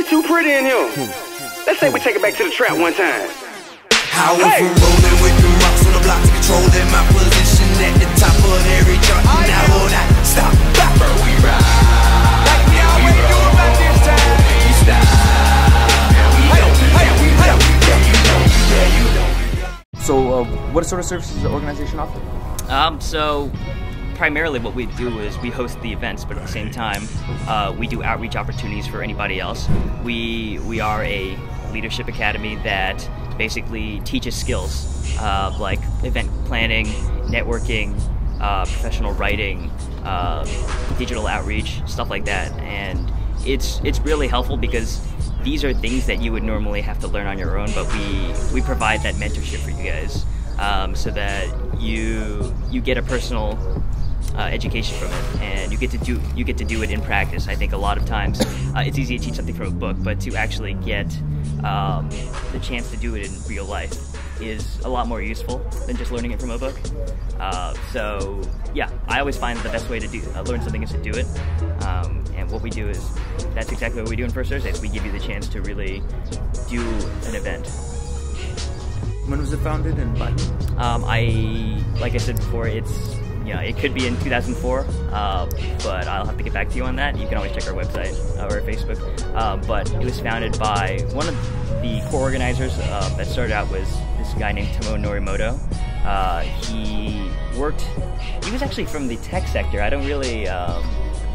too pretty in here. Let's say we take it back to the trap one time. I went from rolling with the rocks on the block to controlling my position at the top of every chart. And I will not stop. Bopper, we ride. Like we always do about this time. We stop. So, what sort of services does the organization offer? So primarily what we do is we host the events, but at the same time, we do outreach opportunities for anybody else. We are a leadership academy that basically teaches skills like event planning, networking, professional writing, digital outreach, stuff like that. And it's really helpful because these are things that you would normally have to learn on your own, but we provide that mentorship for you guys, so that you get a personal education from it, and you get to do it in practice. I think a lot of times it's easy to teach something from a book, but to actually get the chance to do it in real life is a lot more useful than just learning it from a book. So yeah, I always find the best way to learn something is to do it. And what we do is, that's exactly what we do in First Thursdays. We give you the chance to really do an event. When was it founded and by who? Like I said before, it could be in 2004, but I'll have to get back to you on that. You can always check our website or our Facebook. But it was founded by one of the core organizers that started out was this guy named Tomo Norimoto. He was actually from the tech sector. I don't really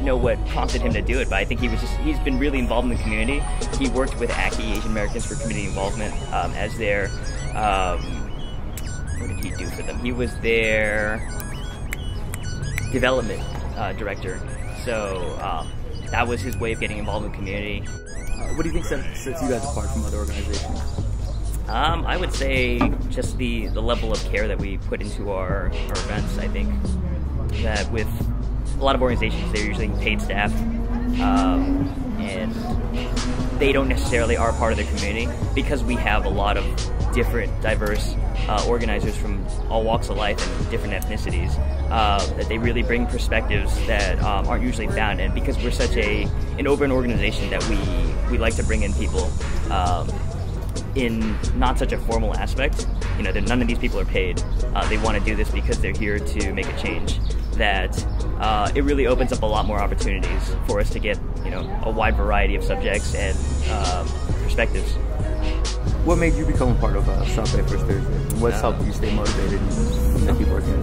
know what prompted him to do it, but I think he's been really involved in the community. He worked with ACI, Asian Americans for Community Involvement, as their, what did he do for them? He was their development director. So that was his way of getting involved in the community. What do you think sets you guys apart from other organizations? I would say just the level of care that we put into our events. I think that with a lot of organizations, they're usually paid staff, and they don't necessarily are part of the community, because we have a lot of different, diverse organizers from all walks of life and different ethnicities, that they really bring perspectives that aren't usually found. And because we're such an open organization, that we like to bring in people in not such a formal aspect. None of these people are paid. They want to do this because they're here to make a change. That it really opens up a lot more opportunities for us to get a wide variety of subjects and perspectives. What made you become a part of South Bay First Thursday? What's helped you stay motivated and keep working?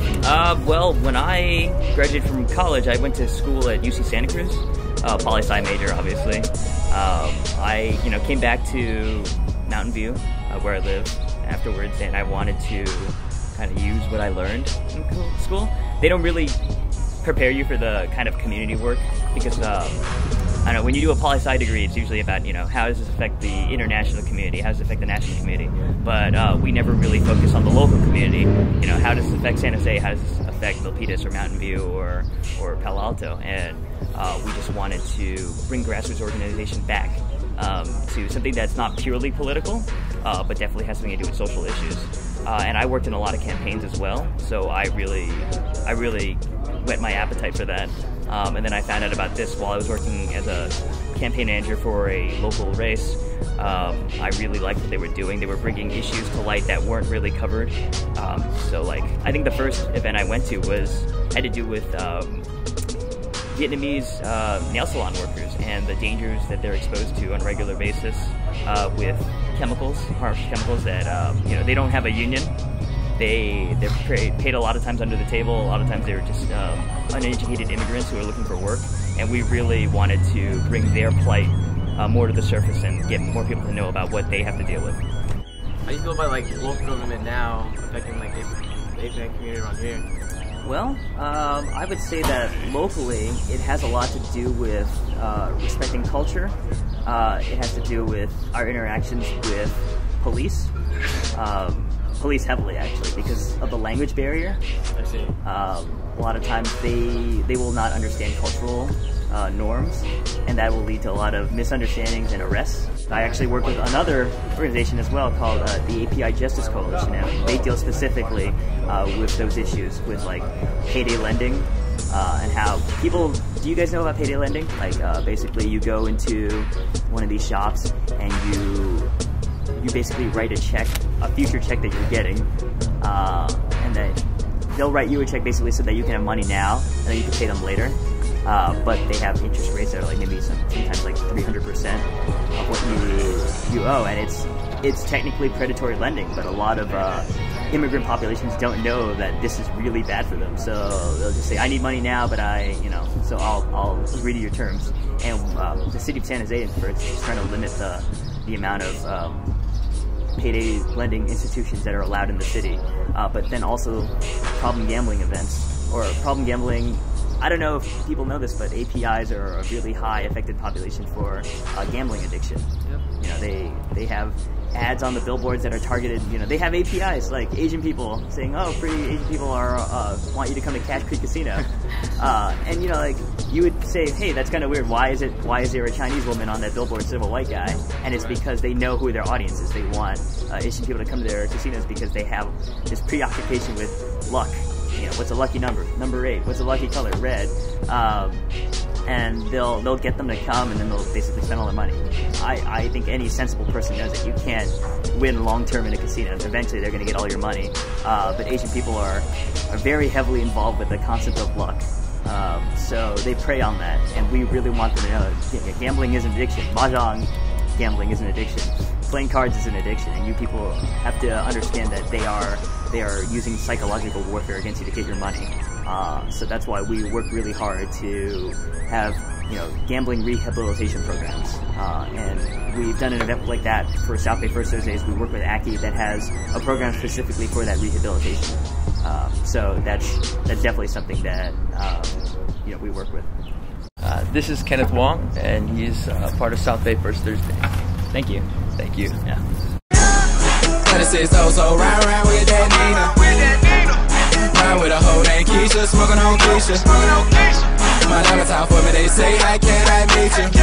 Well, when I graduated from college, I went to school at UC Santa Cruz, poli-sci major, obviously. I came back to Mountain View, where I live afterwards, and I wanted to kind of use what I learned in school. They don't really prepare you for the kind of community work, because I don't know, when you do a poli-sci degree, it's usually about, how does this affect the international community, how does it affect the national community, but we never really focus on the local community. How does this affect San Jose, how does this affect Milpitas or Mountain View or Palo Alto, and we just wanted to bring grassroots organization back to something that's not purely political, but definitely has something to do with social issues. And I worked in a lot of campaigns as well, so I really whet my appetite for that. And then I found out about this while I was working as a campaign manager for a local race. I really liked what they were doing. They were bringing issues to light that weren't really covered. So I think the first event I went to had to do with Vietnamese nail salon workers and the dangers that they're exposed to on a regular basis with harsh chemicals that, they don't have a union. They're paid a lot of times under the table. A lot of times they're just uneducated immigrants who are looking for work, and we really wanted to bring their plight more to the surface and get more people to know about what they have to deal with. How do you feel about local government now affecting the Asian community around here? Well, I would say that locally it has a lot to do with respecting culture. It has to do with our interactions with police. Police heavily, actually, because of the language barrier. I see. A lot of times they will not understand cultural norms, and that will lead to a lot of misunderstandings and arrests. I actually work with another organization as well called the API Justice Coalition, and they deal specifically with those issues, with payday lending, and how people. Do you guys know about payday lending? Like basically, you go into one of these shops and you basically write a check, a future check that you're getting, and then they'll write you a check basically so that you can have money now and then you can pay them later. But they have interest rates that are like maybe sometimes like 300% of what you owe, and it's technically predatory lending. But a lot of immigrant populations don't know that this is really bad for them. So they'll just say, "I need money now, but so I'll agree to your terms." And the city of San Jose, for instance, is trying to limit the amount of payday lending institutions that are allowed in the city. But then also problem gambling events or problem gambling. I don't know if people know this, but APIs are a really high affected population for gambling addiction. Yep. You know, they have ads on the billboards that are targeted. You know, they have APIs like Asian people saying, "Oh, pretty Asian people want you to come to Cash Creek Casino," and you know, like you would say, "Hey, that's kind of weird. Why is there a Chinese woman on that billboard instead of a white guy?" And it's because they know who their audience is. They want Asian people to come to their casinos because they have this preoccupation with luck. You know, what's a lucky number? Number 8. What's a lucky color? Red. And they'll get them to come, and then they'll basically spend all their money. I think any sensible person knows that you can't win long term in a casino. Eventually, they're going to get all your money. But Asian people are very heavily involved with the concept of luck. So they prey on that, and we really want them to know that gambling is an addiction. Mahjong gambling is an addiction. Playing cards is an addiction, and you people have to understand that they are using psychological warfare against you to get your money. So that's why we work really hard to have gambling rehabilitation programs, and we've done an event like that for South Bay First Thursdays. We work with ACI that has a program specifically for that rehabilitation. So that's definitely something that we work with. This is Kenneth Wong, and he's part of South Bay First Thursday. Thank you. Thank you. Yeah. 26 so round with that Nina. Ride with a hoe named Keisha, smoking on Keisha. My diamonds out for me, they say, "How can I meet you?"